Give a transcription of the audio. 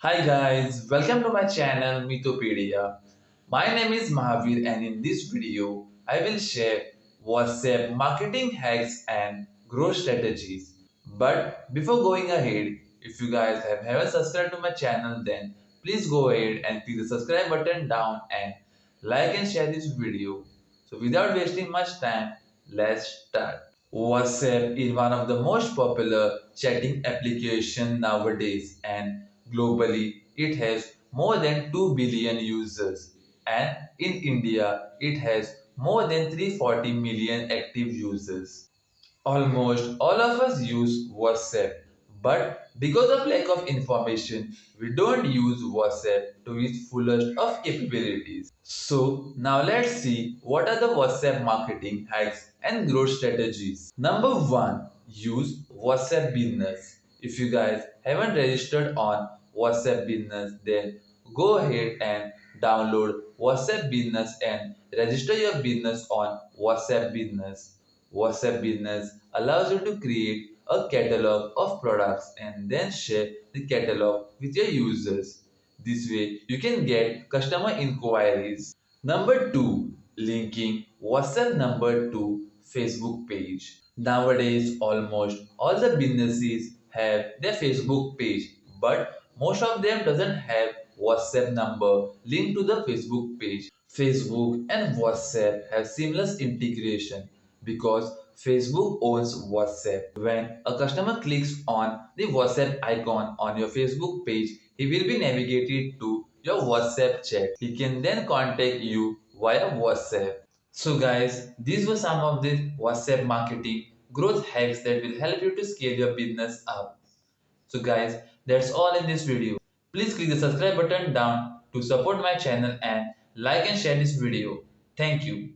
Hi guys, welcome to my channel Mitopedia. My name is Mahavir and in this video I will share WhatsApp marketing hacks and growth strategies. But before going ahead, if you guys have never subscribed to my channel then please go ahead and click the subscribe button down and like and share this video. So without wasting much time, let's start. WhatsApp is one of the most popular chatting application nowadays and globally it has more than 2 billion users and in India it has more than 340 million active users. Almost all of us use WhatsApp, but because of lack of information, we don't use WhatsApp to its fullest of capabilities. So now let's see what are the WhatsApp marketing hacks and growth strategies. Number one, use WhatsApp Business. If you guys haven't registered on WhatsApp Business, then go ahead and download WhatsApp Business and register your business on WhatsApp Business. WhatsApp Business allows you to create a catalog of products and then share the catalog with your users. This way, you can get customer inquiries. Number two, linking WhatsApp number to Facebook page. Nowadays, almost all the businesses have their Facebook page, but most of them doesn't have WhatsApp number linked to the Facebook page. Facebook and WhatsApp have seamless integration because Facebook owns WhatsApp. When a customer clicks on the WhatsApp icon on your Facebook page, he will be navigated to your WhatsApp chat. He can then contact you via WhatsApp. So guys, these were some of the WhatsApp marketing growth hacks that will help you to scale your business up. So guys, that's all in this video. Please click the subscribe button down to support my channel and like and share this video. Thank you.